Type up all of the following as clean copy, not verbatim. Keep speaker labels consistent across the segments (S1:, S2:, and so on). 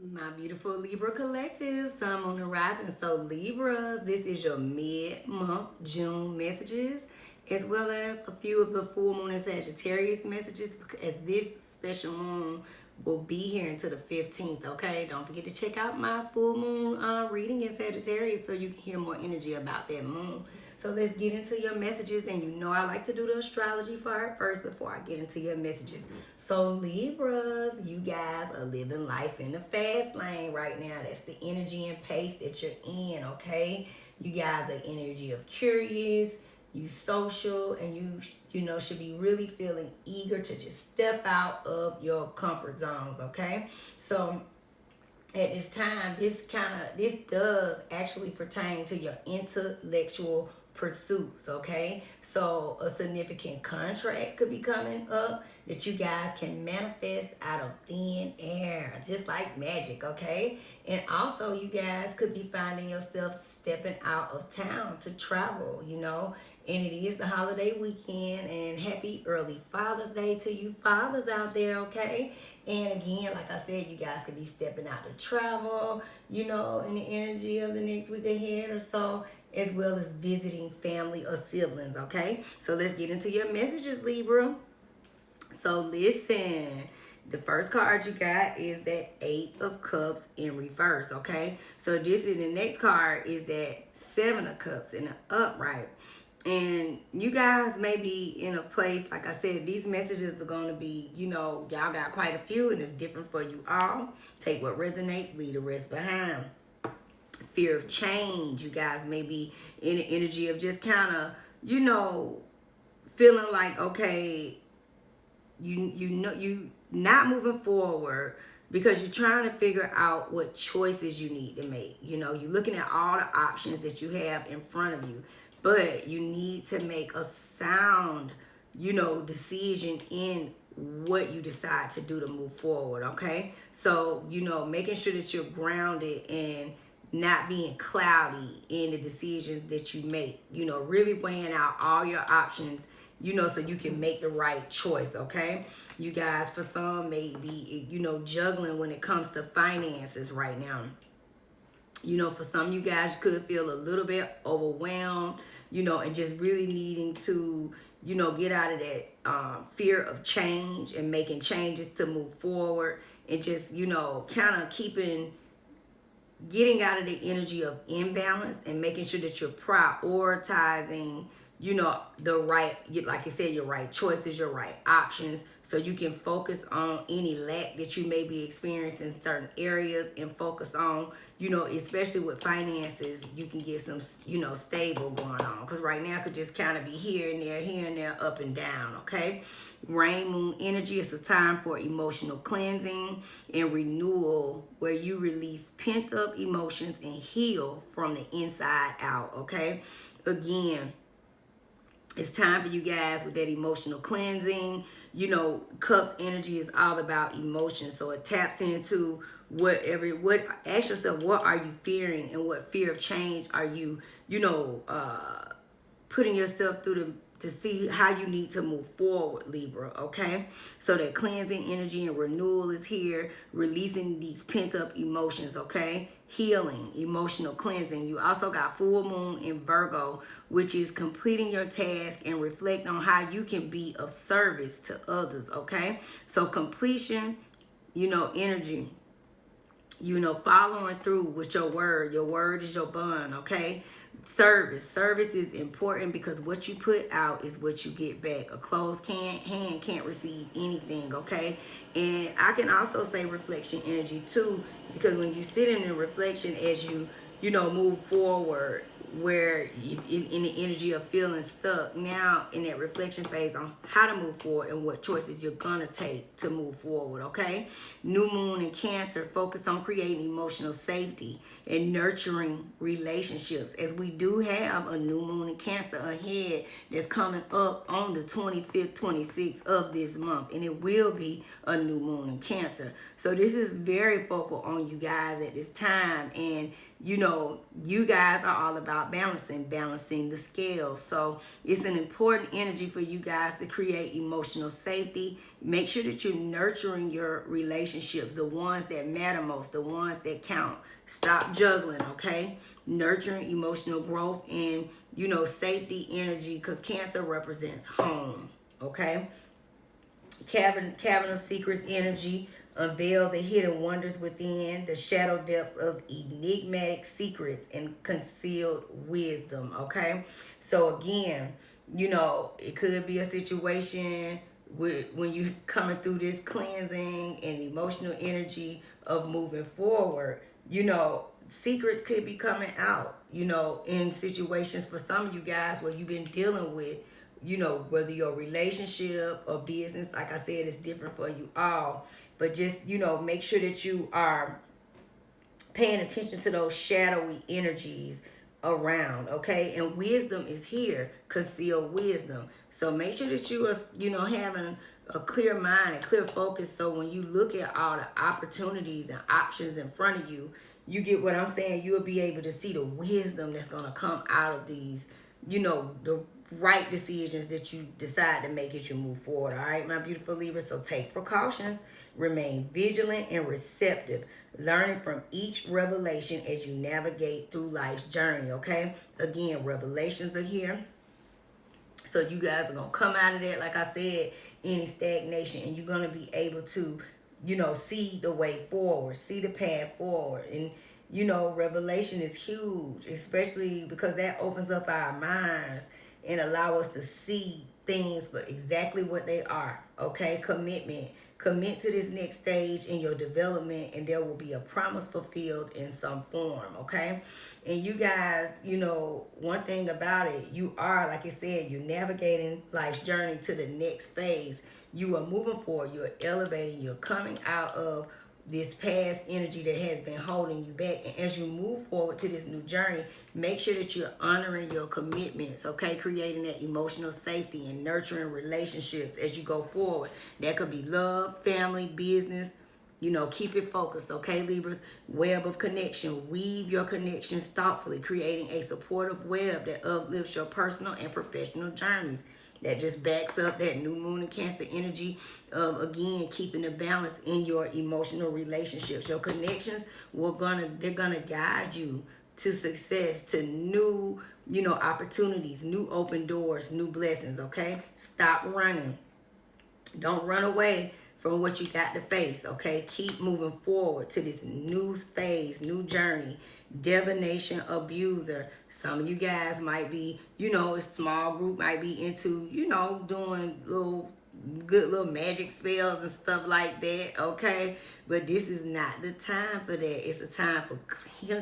S1: My beautiful Libra collective, Sun, Moon, and Rising. So Libras, this is your mid-month June messages, as well as a few of the full moon and Sagittarius messages, as this special moon will be here until the 15th, okay? Don't forget to check out my full moon reading in Sagittarius so you can hear more energy about that moon. So let's get into your messages, and you know I like to do the astrology part first before I get into your messages. So Libras, you guys are living life in the fast lane right now. That's the energy and pace that you're in, okay? You guys are energy of curious, you social, and you know should be really feeling eager to just step out of your comfort zones, okay? So at this time, this does actually pertain to your intellectual pursuits, okay? So a significant contract could be coming up that you guys can manifest out of thin air, just like magic, okay? And also you guys could be finding yourself stepping out of town to travel, you know? And it is the holiday weekend, and happy early Father's Day to you fathers out there, okay? And again, like I said, you guys could be stepping out to travel, you know, in the energy of the next week ahead or so, as well as visiting family or siblings, okay? So let's get into your messages, Libra. So listen, the first card you got is that Eight of Cups in reverse, okay? So this is the next card is that Seven of Cups in the upright. And you guys may be in a place, like I said, these messages are going to be, you know, y'all got quite a few and it's different for you all. Take what resonates, leave the rest behind. Fear of change. You guys may be in the energy of just kind of, you know, feeling like, okay, you know, you not moving forward because you're trying to figure out what choices you need to make. You know, you're looking at all the options that you have in front of you, but you need to make a sound, you know, decision in what you decide to do to move forward, okay? So, you know, making sure that you're grounded and not being cloudy in the decisions that you make, you know, really weighing out all your options, you know, so you can make the right choice, okay? You guys, for some, may be, you know, juggling when it comes to finances right now. You know, for some, you guys could feel a little bit overwhelmed, you know, and just really needing to, you know, get out of that fear of change and making changes to move forward and just, you know, kind of getting out of the energy of imbalance and making sure that you're prioritizing, you know, the right, like I said, your right choices, your right options, so you can focus on any lack that you may be experiencing in certain areas and focus on, you know, especially with finances, you can get some, you know, stable going on. Because right now it could just kind of be here and there, up and down, okay? Rain moon energy is a time for emotional cleansing and renewal where you release pent up emotions and heal from the inside out, okay? Again, it's time for you guys with that emotional cleansing. You know, Cups energy is all about emotion. So it taps into ask yourself, what are you fearing and what fear of change are you, you know, putting yourself through to see how you need to move forward, Libra, okay? So that cleansing energy and renewal is here, releasing these pent-up emotions, okay? Healing, emotional cleansing. You also got full moon in Virgo, which is completing your task and reflect on how you can be of service to others, okay? So completion, you know, energy, you know, following through with your word. Your word is your bond, okay? Service is important because what you put out is what you get back. A closed hand can't receive anything, okay? And I can also say reflection energy too, because when you sit in the reflection as you know, move forward, where in the energy of feeling stuck, now in that reflection phase on how to move forward and what choices you're gonna take to move forward, okay? New moon in Cancer, focus on creating emotional safety and nurturing relationships, as we do have a new moon in Cancer ahead that's coming up on the 25th, 26th of this month, and it will be a new moon in Cancer. So this is very focal on you guys at this time, and you know, you guys are all about balancing the scales. So it's an important energy for you guys to create emotional safety. Make sure that you're nurturing your relationships, the ones that matter most, the ones that count. Stop juggling, okay? Nurturing emotional growth and, you know, safety energy, because Cancer represents home, okay? Cavern of Secrets energy. Unveil the hidden wonders within the shadow depths of enigmatic secrets and concealed wisdom. Okay. So again, you know, it could be a situation with when you coming through this cleansing and emotional energy of moving forward, you know, secrets could be coming out, you know, in situations for some of you guys where you've been dealing with, you know, whether your relationship or business, like I said, is different for you all. But just, you know, make sure that you are paying attention to those shadowy energies around, okay? And wisdom is here, concealed wisdom. So make sure that you are, you know, having a clear mind and clear focus, so when you look at all the opportunities and options in front of you, you get what I'm saying, you'll be able to see the wisdom that's going to come out of these, you know, the right decisions that you decide to make as you move forward. All right, my beautiful Libra. So take precautions, remain vigilant and receptive, learning from each revelation as you navigate through life's journey. Okay, again, revelations are here. So you guys are going to come out of that, like I said, any stagnation, and you're going to be able to, you know, see the way forward, see the path forward. And, you know, revelation is huge, especially because that opens up our minds and allow us to see things for exactly what they are. Okay, commitment. Commit to this next stage in your development, and there will be a promise fulfilled in some form. Okay, and you guys, you know, one thing about it, you are, like I said, you're navigating life's journey to the next phase. You are moving forward, you're elevating, you're coming out of this past energy that has been holding you back. And as you move forward to this new journey, make sure that you're honoring your commitments, okay? Creating that emotional safety and nurturing relationships as you go forward. That could be love, family, business. You know, keep it focused, okay, Libras? Web of connection. Weave your connections thoughtfully, creating a supportive web that uplifts your personal and professional journeys. That just backs up that new moon and Cancer energy of, again, keeping the balance in your emotional relationships. Your connections they're gonna guide you to success, to new, you know, opportunities, new open doors, new blessings. Okay, stop running. Don't run away from what you got to face, okay? Keep moving forward to this new phase, new journey. Divination abuser. Some of you guys might be, you know, a small group might be into, you know, doing good little magic spells and stuff like that, okay? But this is not the time for that. It's a time for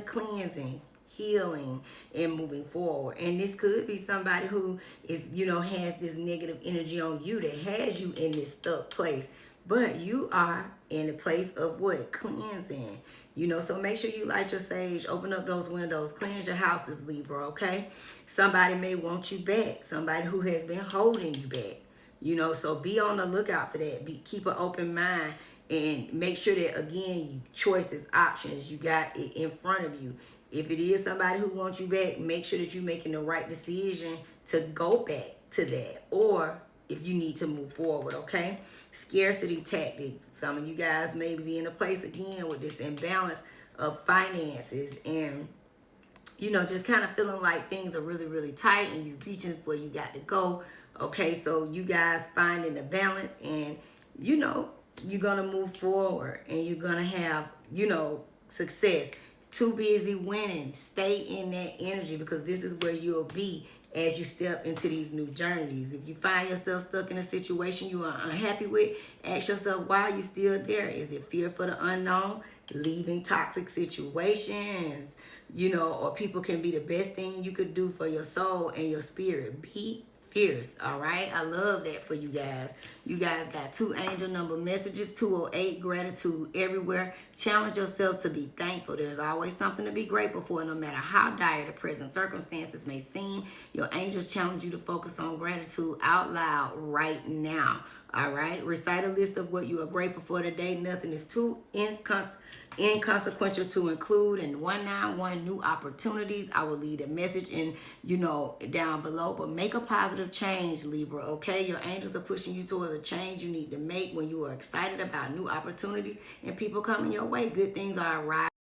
S1: cleansing, healing, and moving forward. And this could be somebody who is, you know, has this negative energy on you, that has you in this stuck place. But you are in a place of what? Cleansing. You know, so make sure you light your sage, open up those windows, cleanse your houses, Libra, okay? Somebody may want you back, somebody who has been holding you back. You know, so be on the lookout for that. Keep an open mind, and make sure that, again, choices, options, you got it in front of you. If it is somebody who wants you back, make sure that you're making the right decision to go back to that, or if you need to move forward, okay? Scarcity tactics. Some of you guys may be in a place, again, with this imbalance of finances, and, you know, just kind of feeling like things are really, really tight and you're reaching where you got to go. Okay, so you guys finding the balance, and, you know, you're going to move forward and you're going to have, you know, success. Too busy winning. Stay in that energy, because this is where you'll be as you step into these new journeys. If you find yourself stuck in a situation you are unhappy with, ask yourself, why are you still there? Is it fear for the unknown? Leaving toxic situations? You know, or people can be the best thing you could do for your soul and your spirit. Be fierce, all right? I love that for you guys. You guys got 2 angel number messages, 208, gratitude everywhere. Challenge yourself to be thankful. There's always something to be grateful for, no matter how dire the present circumstances may seem. Your angels challenge you to focus on gratitude out loud right now. All right, recite a list of what you are grateful for today. Nothing is too inconsequential to include, and 191 new opportunities. I will leave a message in, down below. But make a positive change, Libra, okay? Your angels are pushing you towards a change you need to make when you are excited about new opportunities and people coming your way. Good things are arriving.